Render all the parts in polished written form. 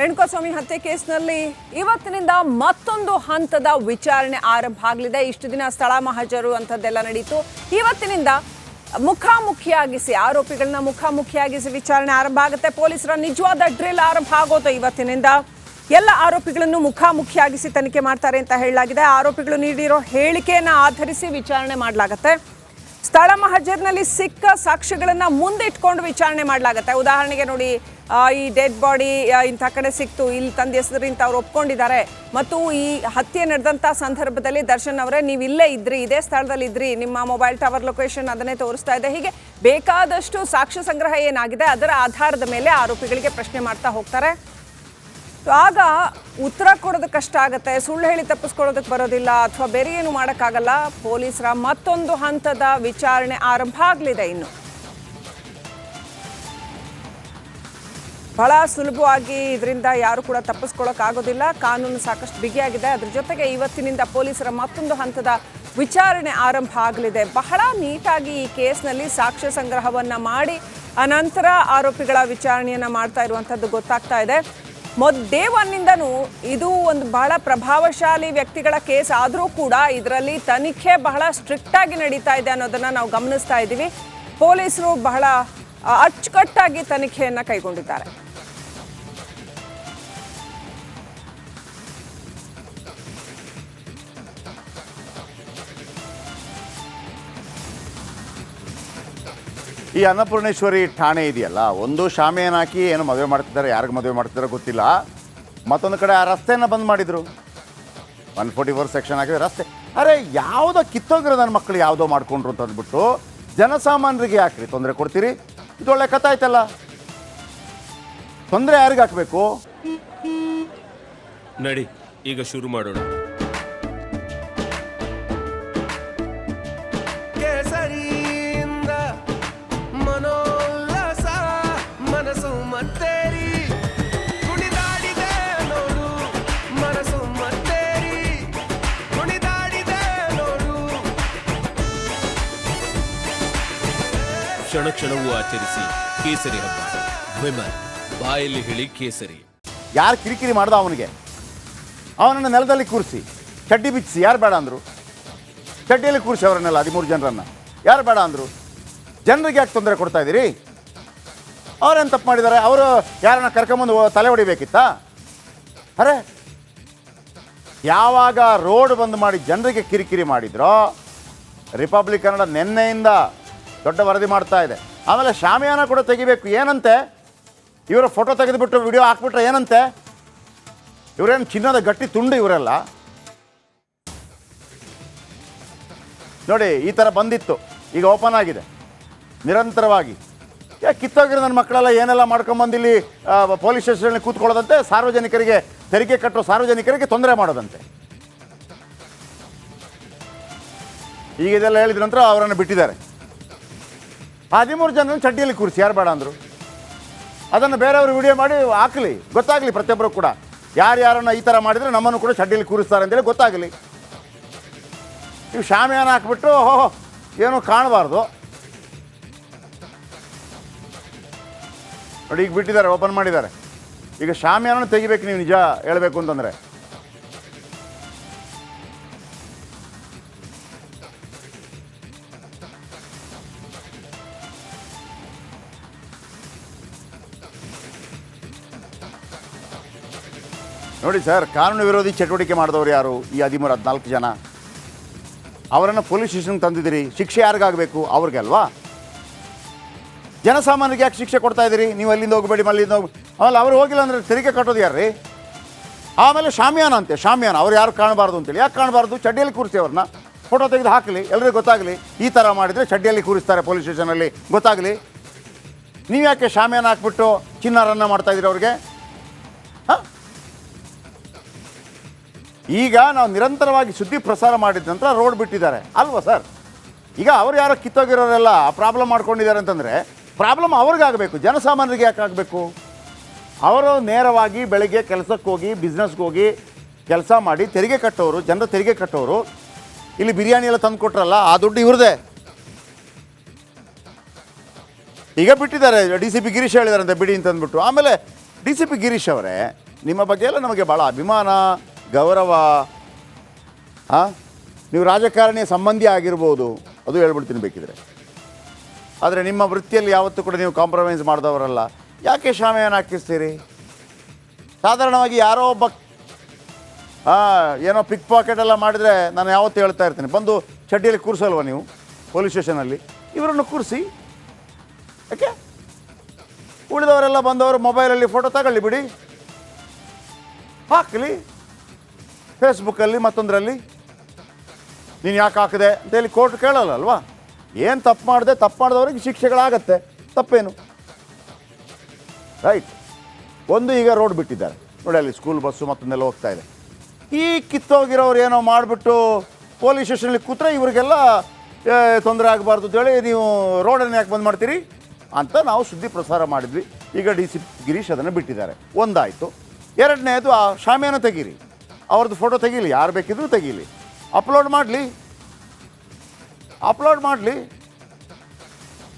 ರೇಣುಕಾಸ್ವಾಮಿ ಹತ್ಯೆ ಕೇಸ್ನಲ್ಲಿ ಇವತ್ತಿನಿಂದ ಮತ್ತೊಂದು ಹಂತದ ವಿಚಾರಣೆ ಆರಂಭ ಆಗಲಿದೆ. ಇಷ್ಟು ದಿನ ಸ್ಥಳ ಮಹಜರು ಅಂತದ್ದೆಲ್ಲ ನಡೀತು. ಇವತ್ತಿನಿಂದ ಮುಖಾಮುಖಿಯಾಗಿಸಿ ಆರೋಪಿಗಳನ್ನ ಮುಖಾಮುಖಿಯಾಗಿಸಿ ವಿಚಾರಣೆ ಆರಂಭ ಆಗುತ್ತೆ. ಪೊಲೀಸರ ನಿಜವಾದ ಡ್ರಿಲ್ ಆರಂಭ ಆಗೋದು ಇವತ್ತಿನಿಂದ. ಎಲ್ಲ ಆರೋಪಿಗಳನ್ನು ಮುಖಾಮುಖಿಯಾಗಿಸಿ ತನಿಖೆ ಮಾಡ್ತಾರೆ ಅಂತ ಹೇಳಲಾಗಿದೆ. ಆರೋಪಿಗಳು ನೀಡಿರೋ ಹೇಳಿಕೆಯನ್ನು ಆಧರಿಸಿ ವಿಚಾರಣೆ ಮಾಡಲಾಗುತ್ತೆ. ಸ್ಥಳ ಮಹಜರ್ನಲ್ಲಿ ಸಿಕ್ಕ ಸಾಕ್ಷ್ಯಗಳನ್ನು ಮುಂದಿಟ್ಕೊಂಡು ವಿಚಾರಣೆ ಮಾಡಲಾಗುತ್ತೆ. ಉದಾಹರಣೆಗೆ ನೋಡಿ, ಈ ಡೆಡ್ ಬಾಡಿ ಇಂಥ ಕಡೆ ಸಿಕ್ತು, ಇಲ್ಲಿ ತಂದು ಎಸೆದ್ರಿ ಅಂತ ಅವ್ರು ಒಪ್ಕೊಂಡಿದ್ದಾರೆ. ಮತ್ತು ಈ ಹತ್ಯೆ ನಡೆದಂಥ ಸಂದರ್ಭದಲ್ಲಿ ದರ್ಶನ್ ಅವರೇ ನೀವು ಇಲ್ಲೇ ಇದ್ರಿ, ಇದೇ ಸ್ಥಳದಲ್ಲಿ ಇದ್ರಿ, ನಿಮ್ಮ ಮೊಬೈಲ್ ಟವರ್ ಲೊಕೇಶನ್ ಅದನ್ನೇ ತೋರಿಸ್ತಾ ಇದೆ. ಹೀಗೆ ಬೇಕಾದಷ್ಟು ಸಾಕ್ಷ್ಯ ಸಂಗ್ರಹ ಏನಾಗಿದೆ ಅದರ ಆಧಾರದ ಮೇಲೆ ಆರೋಪಿಗಳಿಗೆ ಪ್ರಶ್ನೆ ಮಾಡ್ತಾ ಹೋಗ್ತಾರೆ. ಆಗ ಉತ್ತರ ಕೊಡೋದು ಕಷ್ಟ ಆಗುತ್ತೆ, ಸುಳ್ಳು ಹೇಳಿ ತಪ್ಪಿಸ್ಕೊಳ್ಳೋದಕ್ಕೆ ಬರೋದಿಲ್ಲ, ಅಥವಾ ಬೇರೆ ಏನು ಮಾಡೋಕ್ಕಾಗಲ್ಲ. ಪೊಲೀಸರ ಮತ್ತೊಂದು ಹಂತದ ವಿಚಾರಣೆ ಆರಂಭ ಆಗಲಿದೆ. ಇನ್ನು ಬಹಳ ಸುಲಭವಾಗಿ ಇದರಿಂದ ಯಾರು ಕೂಡ ತಪ್ಪಿಸ್ಕೊಳ್ಳೋಕ್ಕಾಗೋದಿಲ್ಲ. ಕಾನೂನು ಸಾಕಷ್ಟು ಬಿಗಿಯಾಗಿದೆ. ಅದ್ರ ಜೊತೆಗೆ ಇವತ್ತಿನಿಂದ ಪೊಲೀಸರ ಮತ್ತೊಂದು ಹಂತದ ವಿಚಾರಣೆ ಆರಂಭ ಆಗಲಿದೆ. ಬಹಳ ನೀಟಾಗಿ ಈ ಕೇಸ್ನಲ್ಲಿ ಸಾಕ್ಷ್ಯ ಸಂಗ್ರಹವನ್ನು ಮಾಡಿ ಅನಂತರ ಆರೋಪಿಗಳ ವಿಚಾರಣೆಯನ್ನು ಮಾಡ್ತಾ ಇರುವಂಥದ್ದು ಗೊತ್ತಾಗ್ತಾ ಇದೆ. ಡೇ ಒನ್ನಿಂದನೂ ಇದು ಒಂದು ಬಹಳ ಪ್ರಭಾವಶಾಲಿ ವ್ಯಕ್ತಿಗಳ ಕೇಸ್ ಆದರೂ ಕೂಡ ಇದರಲ್ಲಿ ತನಿಖೆ ಬಹಳ ಸ್ಟ್ರಿಕ್ಟ್ ಆಗಿ ನಡೀತಾ ಇದೆ ಅನ್ನೋದನ್ನ ನಾವು ಗಮನಿಸ್ತಾ ಇದ್ದೀವಿ. ಪೊಲೀಸರು ಬಹಳ ಅಚ್ಚುಕಟ್ಟಾಗಿ ತನಿಖೆಯನ್ನು ಕೈಗೊಂಡಿದ್ದಾರೆ. ಈ ಅನ್ನಪೂರ್ಣೇಶ್ವರಿ ಠಾಣೆ ಇದೆಯಲ್ಲ, ಒಂದು ಶಾಮಿಯಾನ ಹಾಕಿ ಏನು ಮದುವೆ ಮಾಡ್ತಿದ್ದಾರೆ, ಯಾರಿಗೆ ಮದುವೆ ಮಾಡ್ತಿದ್ದಾರೋ ಗೊತ್ತಿಲ್ಲ. ಮತ್ತೊಂದು ಕಡೆ ಆ ರಸ್ತೆಯನ್ನು ಬಂದ್ ಮಾಡಿದರು, 144 ಸೆಕ್ಷನ್ ಹಾಕಿದ್ರೆ ರಸ್ತೆ. ಅರೆ ಯಾವುದೋ ಕಿತ್ತೋಗಿರೋ ನನ್ನ ಮಕ್ಕಳು ಯಾವುದೋ ಮಾಡ್ಕೊಂಡ್ರು ಅಂತ ಅಂದ್ಬಿಟ್ಟು ಜನಸಾಮಾನ್ಯರಿಗೆ ಯಾಕ್ರಿ ತೊಂದರೆ ಕೊಡ್ತೀರಿ? ಇದು ಒಳ್ಳೆ ಕಥೆ ಆಯ್ತಲ್ಲ. ತೊಂದರೆ ಯಾರಿಗೆ ಹಾಕಬೇಕು? ನಡಿ ಈಗ ಶುರು ಮಾಡೋಣ. ಕ್ಷಣ ಕ್ಷಣವೂ ಆಚರಿಸಿ ಕೇಸರಿ ಹಬ್ಬ. ವಿಮಲ್ ಬಾಯಲ್ಲಿ ಹೇಳಿ ಕೇಸರಿ. ಯಾರು ಕಿರಿಕಿರಿ ಮಾಡ್ದ ಅವನಿಗೆ, ಅವನನ್ನು ನೆಲದಲ್ಲಿ ಕೂರಿಸಿ ಚಡ್ಡಿ ಬಿಚ್ಚಿಸಿ ಯಾರು ಬೇಡ ಅಂದರು? ಚಡ್ಡಿಯಲ್ಲಿ ಕೂರಿಸಿ ಅವರನ್ನೆಲ್ಲ 13 ಜನರನ್ನು ಯಾರು ಬೇಡ ಅಂದರು? ಜನರಿಗೆ ಯಾಕೆ ತೊಂದರೆ ಕೊಡ್ತಾ ಇದ್ದೀರಿ? ಅವ್ರೇನು ತಪ್ಪು ಮಾಡಿದ್ದಾರೆ? ಅವರು ಯಾರನ್ನ ಕರ್ಕೊಂಬಂದು ತಲೆ ಹೊಡಿಬೇಕಿತ್ತಾ? ಅರೆ ಯಾವಾಗ ರೋಡ್ ಬಂದ್ ಮಾಡಿ ಜನರಿಗೆ ಕಿರಿಕಿರಿ ಮಾಡಿದ್ರೋ, ರಿಪಬ್ಲಿಕ್ ಕನ್ನಡ ನಿನ್ನೆಯಿಂದ ದೊಡ್ಡ ವರದಿ ಮಾಡ್ತಾ ಇದೆ. ಆಮೇಲೆ ಶಾಮಿಯಾನ ಕೂಡ ತೆಗಿಬೇಕು. ಏನಂತೆ? ಇವರ ಫೋಟೋ ತೆಗೆದುಬಿಟ್ಟು ವಿಡಿಯೋ ಹಾಕ್ಬಿಟ್ರೆ ಏನಂತೆ? ಇವರೇನು ಚಿನ್ನದ ಗಟ್ಟಿ ತುಂಡು ಇವರೆಲ್ಲ? ನೋಡಿ ಈ ಥರ ಬಂದಿತ್ತು, ಈಗ ಓಪನ್ ಆಗಿದೆ ನಿರಂತರವಾಗಿ. ಯಾಕೆ ಕಿತ್ತೋಗಿರೋ ನನ್ನ ಮಕ್ಕಳೆಲ್ಲ ಏನೆಲ್ಲ ಮಾಡ್ಕೊಂಬಂದಿಲ್ಲಿ ಪೊಲೀಸ್ ಸ್ಟೇಷನಲ್ಲಿ ಕೂತ್ಕೊಳ್ಳೋದಂತೆ, ಸಾರ್ವಜನಿಕರಿಗೆ ತೆರಿಗೆ ಕಟ್ಟೋ ಸಾರ್ವಜನಿಕರಿಗೆ ತೊಂದರೆ ಮಾಡೋದಂತೆ. ಈಗ ಇದೆಲ್ಲ ಹೇಳಿದ ನಂತರ ಅವರನ್ನು ಬಿಟ್ಟಿದ್ದಾರೆ. 13 ಜನರನ್ನು ಚಡ್ಡಿಯಲ್ಲಿ ಕೂರಿಸಿ ಯಾರು ಬೇಡ ಅಂದರು? ಅದನ್ನು ಬೇರೆಯವರು ವಿಡಿಯೋ ಮಾಡಿ ಹಾಕಲಿ, ಗೊತ್ತಾಗಲಿ ಪ್ರತಿಯೊಬ್ಬರು ಕೂಡ ಯಾರ್ಯಾರನ್ನು ಈ ಥರ ಮಾಡಿದರೆ ನಮ್ಮನ್ನು ಕೂಡ ಚಡ್ಡಿಯಲ್ಲಿ ಕೂರಿಸ್ತಾರೆ ಅಂತೇಳಿ ಗೊತ್ತಾಗಲಿ. ನೀವು ಶಾಮಿಯಾನ ಹಾಕ್ಬಿಟ್ಟು ಏನೂ ಕಾಣಬಾರ್ದು. ನೋಡಿ ಈಗ ಬಿಟ್ಟಿದ್ದಾರೆ, ಓಪನ್ ಮಾಡಿದ್ದಾರೆ. ಈಗ ಶಾಮಿಯಾನ ತೆಗಿಬೇಕು ನೀವು ನಿಜ ಹೇಳಬೇಕು ಅಂತಂದರೆ. ನೋಡಿ ಸರ್, ಕಾನೂನು ವಿರೋಧಿ ಚಟುವಟಿಕೆ ಮಾಡಿದವರು ಯಾರು? ಈ 13-14 ಜನ. ಅವರನ್ನು ಪೊಲೀಸ್ ಸ್ಟೇಷನ್ಗೆ ತಂದಿದ್ದೀರಿ, ಶಿಕ್ಷೆ ಯಾರಿಗಾಗಬೇಕು? ಅವ್ರಿಗೆ ಅಲ್ವಾ? ಜನಸಾಮಾನ್ಯರಿಗೆ ಯಾಕೆ ಶಿಕ್ಷೆ ಕೊಡ್ತಾ ಇದ್ದೀರಿ? ನೀವು ಅಲ್ಲಿಂದ ಹೋಗಬೇಡಿ, ಅಲ್ಲಿಂದ ಹೋಗಿ. ಆಮೇಲೆ ಅವ್ರು ಹೋಗಿಲ್ಲ ಅಂದರೆ ತೆರಿಗೆ ಕಟ್ಟೋದು ಯಾರು ರೀ? ಆಮೇಲೆ ಶಾಮಿಯಾನ ಅಂತೆ, ಶಾಮಿಯಾನ ಅವ್ರು ಯಾರು ಕಾಣಬಾರ್ದು ಅಂತೇಳಿ. ಯಾಕೆ ಕಾಣಬಾರ್ದು? ಚಡ್ಡಿಯಲ್ಲಿ ಕೂರಿಸಿ ಅವ್ರನ್ನ, ಫೋಟೋ ತೆಗೆದು ಹಾಕಲಿ, ಎಲ್ಲರಿಗೂ ಗೊತ್ತಾಗಲಿ. ಈ ಥರ ಮಾಡಿದರೆ ಚಡ್ಡಿಯಲ್ಲಿ ಕೂರಿಸ್ತಾರೆ ಪೊಲೀಸ್ ಸ್ಟೇಷನಲ್ಲಿ, ಗೊತ್ತಾಗಲಿ. ನೀವು ಯಾಕೆ ಶಾಮಿಯಾನ ಹಾಕ್ಬಿಟ್ಟು ಚಿನ್ನಾರನ್ನ ಮಾಡ್ತಾ ಇದ್ದೀರಿ ಅವ್ರಿಗೆ? ಹಾಂ, ಈಗ ನಾವು ನಿರಂತರವಾಗಿ ಸುದ್ದಿ ಪ್ರಸಾರ ಮಾಡಿದ ನಂತರ ರೋಡ್ ಬಿಟ್ಟಿದ್ದಾರೆ ಅಲ್ವಾ ಸರ್? ಈಗ ಅವ್ರು ಯಾರೋ ಕಿತ್ತೋಗಿರೋರೆಲ್ಲ ಪ್ರಾಬ್ಲಮ್ ಮಾಡ್ಕೊಂಡಿದ್ದಾರೆ ಅಂತಂದರೆ ಪ್ರಾಬ್ಲಮ್ ಅವ್ರಿಗಾಗಬೇಕು, ಜನಸಾಮಾನ್ಯರಿಗೆ ಯಾಕೆ ಆಗಬೇಕು? ಅವರು ನೇರವಾಗಿ ಬೆಳಗ್ಗೆ ಕೆಲಸಕ್ಕೆ ಹೋಗಿ ಬಿಸ್ನೆಸ್ಗೆ ಹೋಗಿ ಕೆಲಸ ಮಾಡಿ ತೆರಿಗೆ ಕಟ್ಟೋರು, ಜನರ ತೆರಿಗೆ ಕಟ್ಟೋರು. ಇಲ್ಲಿ ಬಿರಿಯಾನಿ ಎಲ್ಲ ತಂದು ಕೊಟ್ರಲ್ಲ, ಆ ದುಡ್ಡು ಇವ್ರದೇ. ಈಗ ಬಿಟ್ಟಿದ್ದಾರೆ, ಡಿ ಸಿ ಪಿ ಗಿರೀಶ್ ಹೇಳಿದಾರಂತೆ ಬಿಡಿ ಅಂತಂದ್ಬಿಟ್ಟು. ಆಮೇಲೆ ಡಿ ಸಿ ಪಿ ಗಿರೀಶ್ ಅವರೇ ನಿಮ್ಮ ಬಗ್ಗೆ ಎಲ್ಲ ನಮಗೆ ಭಾಳ ಅಭಿಮಾನ, ಗೌರವ. ನೀವು ರಾಜಕಾರಣಿಯ ಸಂಬಂಧಿ ಆಗಿರ್ಬೋದು, ಅದು ಹೇಳ್ಬಿಡ್ತೀನಿ ಬೇಕಿದ್ರೆ. ಆದರೆ ನಿಮ್ಮ ವೃತ್ತಿಯಲ್ಲಿ ಯಾವತ್ತೂ ಕೂಡ ನೀವು ಕಾಂಪ್ರಮೈಸ್ ಮಾಡಿದವರಲ್ಲ. ಯಾಕೆ ಶಾಮಿಯಾನ ಹಾಕಿಸ್ತೀರಿ? ಸಾಧಾರಣವಾಗಿ ಯಾರೋ ಒಬ್ಬ ಏನೋ ಪಿಕ್ ಪಾಕೆಟ್ ಎಲ್ಲ ಮಾಡಿದರೆ ನಾನು ಯಾವತ್ತೂ ಹೇಳ್ತಾ ಇರ್ತೀನಿ, ಬಂದು ಚಡ್ಡಿಯಲ್ಲಿ ಕೂರಿಸಲ್ವ ನೀವು ಪೊಲೀಸ್ ಸ್ಟೇಷನಲ್ಲಿ? ಇವರನ್ನು ಕೂರಿಸಿ. ಯಾಕೆ ಉಳಿದವರೆಲ್ಲ ಬಂದವರು ಮೊಬೈಲಲ್ಲಿ ಫೋಟೋ ತಗೊಳ್ಳಿ ಬಿಡಿ, ಹಾಕಲಿ ಫೇಸ್ಬುಕ್ಕಲ್ಲಿ ಮತ್ತೊಂದರಲ್ಲಿ. ನೀನು ಯಾಕೆ ಹಾಕಿದೆ ಅಂತೇಳಿ ಕೋರ್ಟ್ ಕೇಳಲ್ಲ ಅಲ್ವಾ? ಏನು ತಪ್ಪು ಮಾಡಿದವ್ರಿಗೆ ಶಿಕ್ಷೆಗಳಾಗತ್ತೆ, ತಪ್ಪೇನು? ರೈಟ್. ಒಂದು ಈಗ ರೋಡ್ ಬಿಟ್ಟಿದ್ದಾರೆ ನೋಡಿ, ಅಲ್ಲಿ ಸ್ಕೂಲ್ ಬಸ್ಸು ಮತ್ತೊಂದೆಲ್ಲ ಹೋಗ್ತಾ ಇದೆ. ಈ ಕಿತ್ತೋಗಿರೋರು ಏನೋ ಮಾಡಿಬಿಟ್ಟು ಪೊಲೀಸ್ ಸ್ಟೇಷನಲ್ಲಿ ಕೂತ್ರೆ ಇವರಿಗೆಲ್ಲ ತೊಂದರೆ ಆಗಬಾರ್ದು ಅಂತೇಳಿ ನೀವು ರೋಡನ್ನು ಯಾಕೆ ಬಂದ್ ಮಾಡ್ತೀರಿ ಅಂತ ನಾವು ಸುದ್ದಿ ಪ್ರಸಾರ ಮಾಡಿದ್ವಿ. ಈಗ DC ಗಿರೀಶ್ ಅದನ್ನು ಬಿಟ್ಟಿದ್ದಾರೆ. ಒಂದಾಯಿತು. ಎರಡನೇದು ಆ ಶಾಮಿಯಾನ ತೆಗೀರಿ, ಅವ್ರದ್ದು ಫೋಟೋ ತೆಗೀಲಿ, ಯಾರು ಬೇಕಿದ್ರೂ ತೆಗೀಲಿ, ಅಪ್ಲೋಡ್ ಮಾಡಲಿ.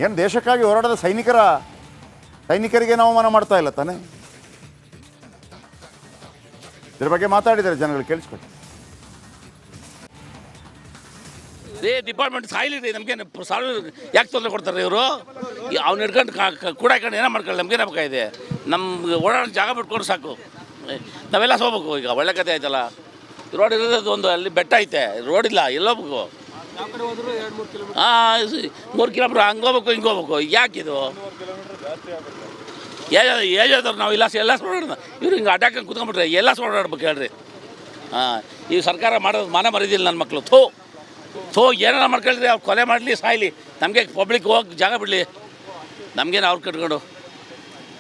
ಏನು ದೇಶಕ್ಕಾಗಿ ಹೋರಾಟದ ಸೈನಿಕರಿಗೆ ನಾವು ಅವಮಾನ ಮಾಡ್ತಾ ಇಲ್ಲ ತಾನೇ? ಇದ್ರ ಬಗ್ಗೆ ಮಾತಾಡಿದ್ದಾರೆ ಜನಗಳು, ಕೇಳಿಸ್ಕೊಟ್ಟು. ಡಿಪಾರ್ಟ್ಮೆಂಟ್ ಸಾಯಿಲಿ ನಮಗೆ ಯಾಕೆ ತೊಂದರೆ ಕೊಡ್ತಾರೆ ಇವರು? ಅವ್ನು ಹಿಡ್ಕೊಂಡು ಕೂಡ ಹಾಕೊಂಡು ಏನೋ ಮಾಡ್ಕೊಳ್ಳಿ, ನಮಗೇನು ಬೇಕಾಗಿದೆ? ನಮ್ಗೆ ಓಡಾಡೋಕ್ಕೆ ಜಾಗ ಬಿಟ್ಕೊಂಡು ಸಾಕು. ನಾವೆಲ್ಲ ಹೋಗ್ಬೇಕು. ಈಗ ಒಳ್ಳೆ ಕತೆ ಆಯ್ತಲ್ಲ, ರೋಡ್ ಇರೋದು ಒಂದು ಅಲ್ಲಿ ಬೆಟ್ಟ ಐತೆ, ರೋಡ್ ಇಲ್ಲ, ಎಲ್ಲೋಗ್ಬೇಕು? 3 ಕಿಲೋಮೀಟ್ರ್ ಹಂಗೆ ಹೋಗ್ಬೇಕು, ಹಿಂಗೆ ಹೋಗ್ಬೇಕು. ಯಾಕಿದು ಏಜಾದವ್ರು ನಾವು ಇಲ್ಲ ಎಲ್ಲ ಓಡಾಡೋಣ. ಇವ್ರು ಹಿಂಗೆ ಅಡ್ಡಾಕೊಂಡು ಕುತ್ಕೊಂಡ್ಬಿಟ್ರೆ ಎಲ್ಲ ಓಡಾಡ್ಬೇಕು ಹೇಳ್ರಿ. ಈ ಸರ್ಕಾರ ಮಾಡೋದು ಮಾನ ಮರಿದಿಲ್ಲ ನನ್ನ ಮಕ್ಕಳು. ಏನಾರ ಮಾಡ್ಕೊಳ್ರಿ, ಅವ್ರು ಕೊಲೆ ಮಾಡಲಿ, ಸಾಯಲಿ, ನಮಗೆ ಪಬ್ಲಿಕ್ ಹೋಗಿ ಜಾಗ ಬಿಡಲಿ, ನಮಗೇನು ಅವ್ರು ಕಟ್ಕೊಂಡು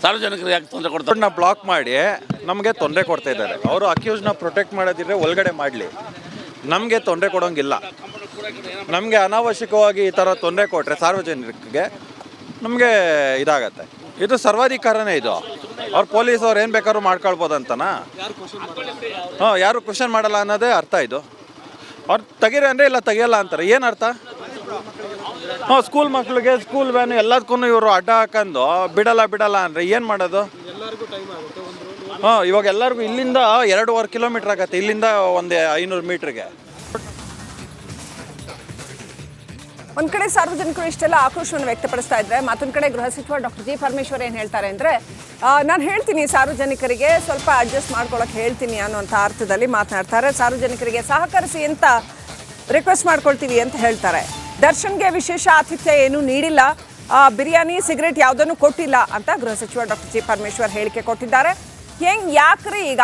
ಸಾರ್ವಜನಿಕರು ಯಾಕೆ ತೊಂದರೆ ಕೊಡ್ತಾರೆ? ರೋಡ್ನ ಬ್ಲಾಕ್ ಮಾಡಿ ನಮಗೆ ತೊಂದರೆ ಕೊಡ್ತಾ ಇದ್ದಾರೆ. ಅವರು ಅಕ್ಯೂಸ್ನ ಪ್ರೊಟೆಕ್ಟ್ ಮಾಡೋದಿದ್ರೆ ಒಳಗಡೆ ಮಾಡಲಿ, ನಮಗೆ ತೊಂದರೆ ಕೊಡೋಂಗಿಲ್ಲ. ನಮಗೆ ಅನಾವಶ್ಯಕವಾಗಿ ಈ ಥರ ತೊಂದರೆ ಕೊಟ್ಟರೆ ಸಾರ್ವಜನಿಕರಿಗೆ ನಮಗೆ ಇದಾಗತ್ತೆ. ಇದು ಸರ್ವಾಧಿಕಾರನೇ. ಇದು ಅವ್ರು ಪೊಲೀಸವ್ರು ಏನು ಬೇಕಾದ್ರೂ ಮಾಡ್ಕೊಳ್ಬೋದಂತನಾ? ಯಾರು ಕ್ವಶನ್ ಮಾಡಲ್ಲ ಅನ್ನೋದೇ ಅರ್ಥ. ಇದು ಅವ್ರು ತೆಗೀರಿ ಅಂದರೆ ಇಲ್ಲ ತೆಗಿಯಲ್ಲ ಅಂತಾರೆ, ಏನು ಅರ್ಥ? ಸ್ಕೂಲ್ ಮಕ್ಕಳಿಗೆ ಸ್ಕೂಲ್ ವ್ಯಾನು ಎಲ್ಲದಕ್ಕೂ ಇವರು ಅಡ್ಡ ಹಾಕೊಂಡು ಬಿಡಲ್ಲ ಅಂದರೆ ಏನು ಮಾಡೋದು? ಇವಾಗ ಎಲ್ಲರಿಗೂ ಇಲ್ಲಿಂದ 2.5 ಕಿಲೋಮೀಟ್ರ್ ಆಗತ್ತೆ, ಇಲ್ಲಿಂದ ಒಂದು 500 ಮೀಟ್ರಿಗೆ. ಒಂದ್ ಕಡೆ ಸಾರ್ವಜನಿಕರು ಇಷ್ಟೆಲ್ಲ ಆಕ್ರೋಶವನ್ನು ವ್ಯಕ್ತಪಡಿಸ್ತಾ ಇದ್ರೆ, ಮತ್ತೊಂದ್ ಕಡೆ ಗೃಹ ಸಚಿವ ಡಾಕ್ಟರ್ ಜಿ ಪರಮೇಶ್ವರ್ ಏನ್ ಹೇಳ್ತಾರೆ ಅಂದ್ರೆ, ನಾನು ಹೇಳ್ತೀನಿ ಸಾರ್ವಜನಿಕರಿಗೆ ಸ್ವಲ್ಪ ಅಡ್ಜಸ್ಟ್ ಮಾಡ್ಕೊಳಕ್ ಹೇಳ್ತೀನಿ ಅನ್ನುವಂಥ ಅರ್ಥದಲ್ಲಿ ಮಾತನಾಡ್ತಾರೆ. ಸಾರ್ವಜನಿಕರಿಗೆ ಸಹಕರಿಸಿ ಅಂತ ರಿಕ್ವೆಸ್ಟ್ ಮಾಡ್ಕೊಳ್ತೀವಿ ಅಂತ ಹೇಳ್ತಾರೆ. ದರ್ಶನ್ಗೆ ವಿಶೇಷ ಆತಿಥ್ಯ ಏನೂ ನೀಡಿಲ್ಲ, ಬಿರಿಯಾನಿ ಸಿಗರೇಟ್ ಯಾವುದನ್ನು ಕೊಟ್ಟಿಲ್ಲ ಅಂತ ಗೃಹ ಸಚಿವ ಡಾಕ್ಟರ್ ಜಿ ಪರಮೇಶ್ವರ್ ಹೇಳಿಕೆ ಕೊಟ್ಟಿದ್ದಾರೆ. ಯಾಕ್ರಿ ಈಗ